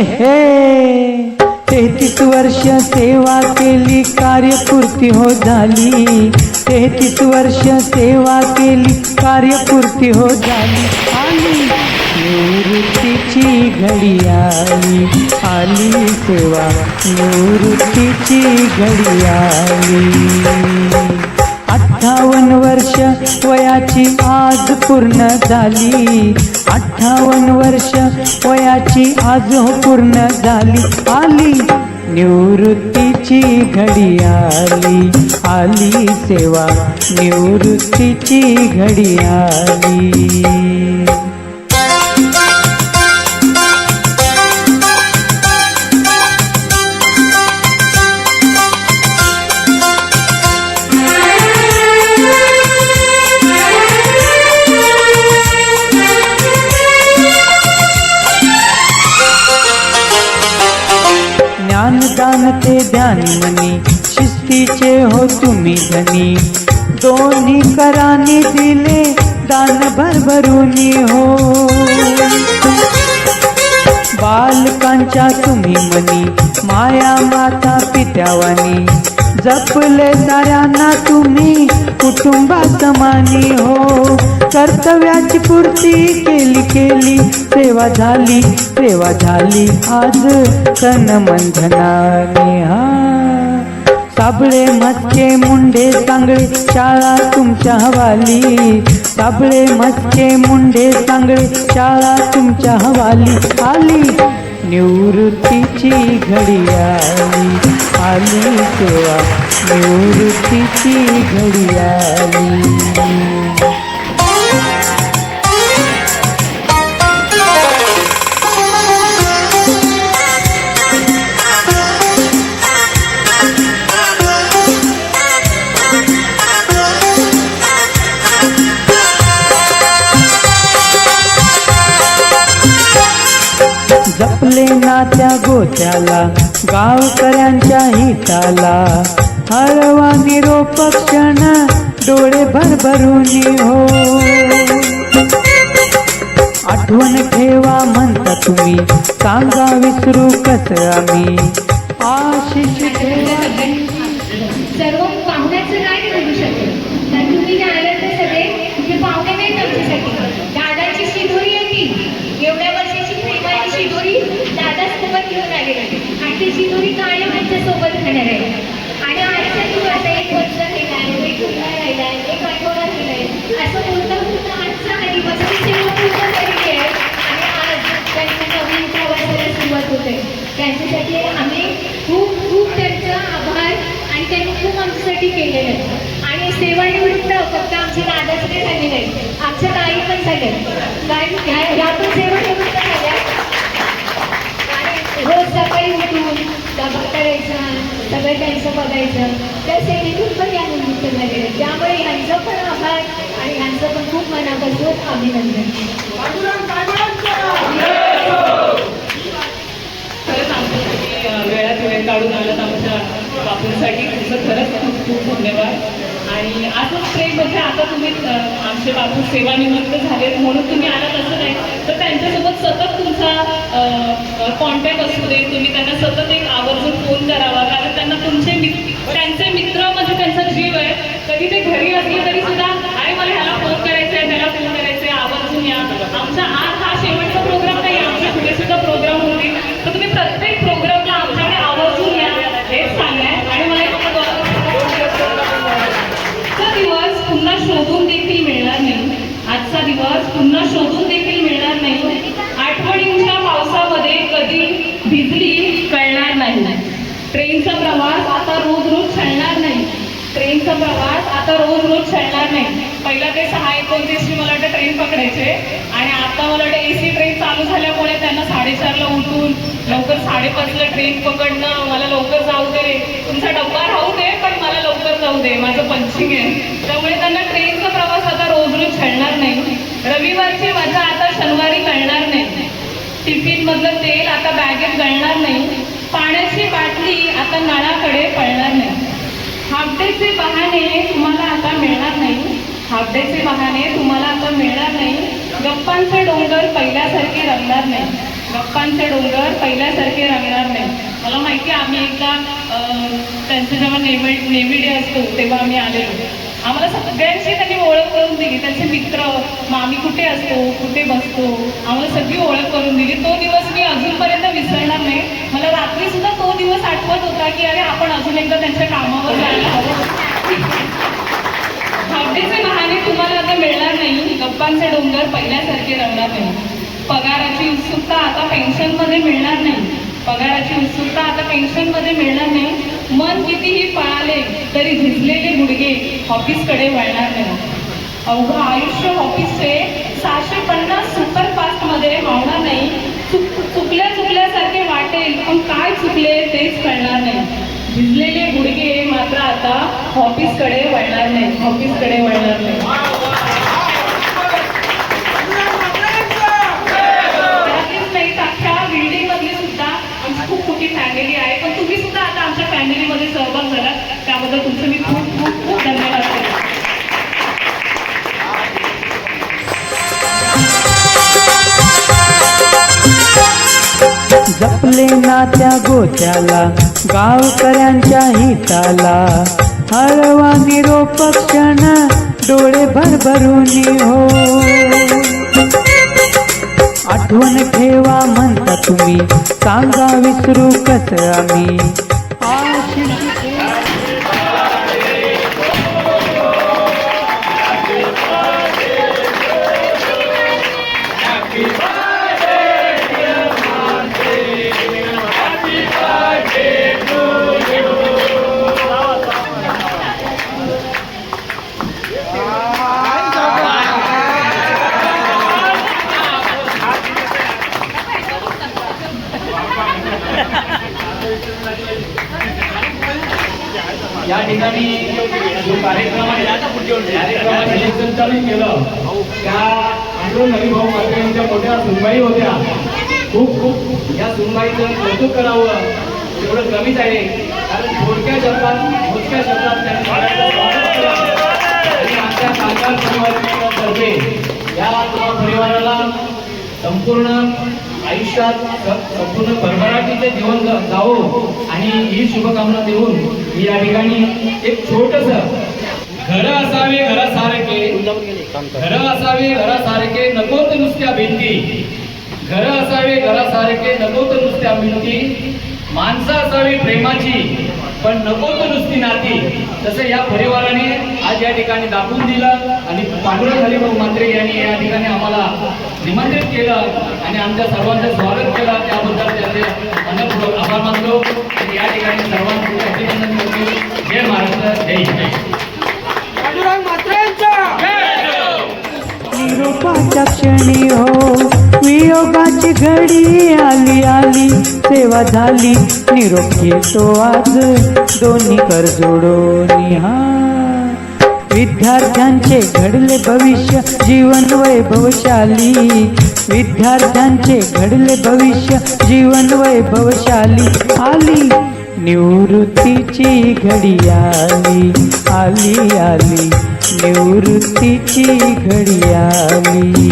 हे 33 वर्ष सेवा केली, कार्यपूर्ती हो झाली. 33 वर्ष सेवा केली, कार्यपूर्ती हो झाली. आली निवृत्तीची घडी आली, आली सेवा निवृत्तीची घडी आली. 58 वर्ष वयाची आज पूर्ण झाली. 58 वर्ष वयाची आज पूर्ण झाली. आली निवृत्तीची घडी आली, आली सेवा निवृत्तीची घडी आली. ज्ञानदान ते ध्यान मनी, शिस्तीचे हो तुम्ही धनी. दोन्ही करानी दिले दान भरभरूनी हो. बालकांच्या तुम्ही मनी, माया माता पित्यावानी. जपले साऱ्यांना तुम्ही कुटुंबासमानी हो. कर्तव्याची पूर्ती केली केली, सेवा झाली सेवा झाली आज तन मन धनाने. साबळे मस्के मुंडे सांगळे शाळा तुमच्या हवाली. साबळे मस्के मुंडे सांगळे शाळा तुमच्या हवाली. आली निवृत्तीची घडी आली, आली सेवा निवृत्तीची घडी आली. जपले ना त्या गोत्याला, गावकऱ्यांच्या हिताला. हळवा निरोप क्षण डोळे भरभरूनी हो. आठवण ठेवा म्हणता तुम्ही, सांगा विसरू कसं आम्ही. आशिष ठेवा. सर्व पाहुण्याचं काय बोलू शकेल, तर तुम्ही जे आलात ते सगळे हे पाहुणे नाहीत आमच्यासाठी. दादाची शिदोरी आहे ती, एवढ्या वर्षाची प्रेमाची शिदोरी दादा सोबत घेऊन आलेली आहे. आणि ती शिदोरी कायम आमच्या सोबत राहणार आहे. आणि आजचा दिवस 1 वर्ष राहिलाय, 1 महिना राहिलाय, 1 आठवडा राहिलाय, असं बोलता बोलता आजचा हा दिवस सेवा पूर्ण झालेली आहे. आणि आज त्यांच्या नवीन प्रवासाला सुरुवात होते. त्यांच्यासाठी आम्ही खूप खूप त्यांचा आभार, आणि त्यांनी खूप आमच्यासाठी केलेलं आहे. आणि सेवानिवृत्त फक्त आमची दादाच नाही झाली नाही, आमच्या ताई पण झाल्या. ह्या पण सेवानिवृत्त झाल्या. आणि रोज सकाळी उठून डबा करायचा, सगळं त्यांचं बघायचं, त्या सेवेतून पण या निवृत्त झालेले. त्यामुळे ह्यांचं पण आभार आणि ह्यांचं पण खूप मनापासून अभिनंदन. वेळात वेळ काढून आलं आमच्या बापूंसाठी, तुमचं खरंच खूप खूप धन्यवाद. आणि असंच प्रेम म्हणजे आता तुम्ही आमचे बापू सेवानिवृत्त झालेत म्हणून तुम्ही आलात असं नाही, तर त्यांच्यासोबत सतत तुमचा कॉन्टॅक्ट असू दे. तुम्ही त्यांना सतत एक आवर्जून फोन करावा, कारण त्यांना त्यांचे मित्र म्हणजे त्यांचा जीव आहे. कधी ते घरी असले तरी सुद्धा अरे मला ह्याला फोन करायचा आहे, त्याला फोन करायचं आहे, आवर्जून या. आमचा आज हा शेवटचा प्रोग्राम नाही, आमचे पुढे सुद्धा प्रोग्राम होतील, तर तुम्ही प्रत्येक प्रोग्रामला आमच्याकडे आवर्जून या हेच सांगाय. आणि मला दिवस पुन्हा शोधून देखील मिळणार नाही. आजचा दिवस पुन्हा शोधून देखील मिळणार नाही. आठवणींच्या पावसामध्ये कधी भिजली कळणार नाही. ट्रेनचा प्रवास आता रोज रोज छळणार नाही. ट्रेनचा प्रवास आता रोज रोज छळणार नाही. पहिला ते 6:29 मला वाटतं ट्रेन पकडायचे, आणि आता मला वाटतं AC ट्रेन चालू झाल्यामुळे त्यांना 4:30ला उठून लवकर 5:30ला ट्रेन पकडणं. मला लवकर जाऊ दे, तुमचा डब्बा राहू दे पण मला लवकर जाऊ दे, माझं पंचिंग आहे. त्यामुळे त्यांना ट्रेनचा प्रवास आता रोज रोज छळणार नाही. रविवारची मजा आता शनिवारी कळणार नाही. टिफिन मधलं तेल आता बॅगेत गळणार नाही. पाण्याची बाटली आता नळाकडे पळणार नाही. हाफ डेचे बहाणे तुम्हाला आता मिळणार नाही. हाफ डेचे बहाणे तुम्हाला आता मिळणार नाही. गप्पांचे डोंगर पहिल्यासारखे रंगणार नाही. गप्पांचे डोंगर पहिल्यासारखे रंगणार नाही. मला माहिती आहे, आम्ही एकदा त्यांचं जेव्हा नेव्ही डे असतो तेव्हा आम्ही आलेलो. आम्हाला सगळ्यांची त्यांनी ओळख करून दिली. त्यांचे मित्र, मग आम्ही कुठे असतो, कुठे बसतो, आम्हाला सगळी ओळख करून दिली. तो दिवस मी अजूनपर्यंत विसरणार नाही. मला रात्री सुद्धा तो दिवस आठवत होता की अरे आपण अजून एकदा त्यांच्या कामावर जायला हवं. हफ्त्याचे बहाणे तुम्हाला आता मिळणार नाही. गप्पांचे डोंगर पहिल्यासारखे रंगणार नाही. पगाराची उत्सुकता आता पेन्शनमध्ये मिळणार नाही. पगाराची उत्सुकता आता पेन्शनमध्ये मिळणार नाही. मन कितीही पळाले तरी झिजलेले गुडघे ऑफिसकडे वळणार नाही. अवघं आयुष्य ऑफिसचे 650 सुपरफास्टमध्ये मावणार नाही. चुकल्यासारखे वाटेल, पण काय चुकले तेच कळणार नाही. झिजलेले गुडघे मात्र आता ऑफिसकडे वळणार नाही. ऑफिसकडे वळणार नाही. खूप मोठी फॅमिली आहे, पण तुम्ही सुद्धा आता आमच्या फॅमिलीमध्ये सहभाग झाला, त्याबद्दल तुमचं मी खूप खूप खूप धन्यवाद करते. जपले ना त्या गोत्याला, गावकऱ्यांच्या हिताला, हळवा निरोप क्षण डोळे भरभरून हो. आठवण ठेवा म्हणता तुम्ही, सांगा विसरू कसं आम्ही. आशिष या ठिकाणी जो कार्यक्रम आहे कार्यक्रमाचं संचालन केलं त्या आंदोलन हरिभाऊ म्हात्रे यांच्या मोठ्या सुनबाई होत्या. खूप या सुनबाईचं कौतुक करावं एवढं कमीच आहे, कारण थोडक्या शब्दात मोजक्या शब्दात त्यांनी स्वागत केलं. आणि आमच्या साकार समाजातर्फे या परिवाराला संपूर्ण आयुष्यात संपूर्ण भरभराटीचे जीवन जावो आणि ही शुभकामना देऊन मी या ठिकाणी एक छोटस घर असावे घरासारखे नकोत नुसत्या भिंती, घर असावे घरासारखे नकोत नुसत्या भिंती, माणसं असावी प्रेमाची पण नकोत नुसती नाती. तसं या परिवाराने आज या ठिकाणी दाखवून दिलं आणि पांडुरंग हरिभाऊ म्हात्रे यांनी या ठिकाणी आम्हाला निमंत्रित केलं आणि आमच्या सर्वांचं स्वागत केलं. त्याबद्दल त्यांचे मनपूर्वक आभार मानतो आणि या ठिकाणी सर्वांचे अभिनंदन करतो. जय महाराष्ट्र, जय हिंद. पांडुरंग म्हात्रेंचा निरोपाच्या क्षणी हो, वियोगाची घडी आली आली, सेवा झाली निरोप घेतो आज दोन्ही कर जोडून. हा विद्यार्थ्यांचे घडले भविष्य जीवन वैभवशाली, विद्यार्थ्यांचे घडले भविष्य जीवन वैभवशाली. आली निवृत्तीची घडी आली आली आली, निवृत्तीची घडी आली.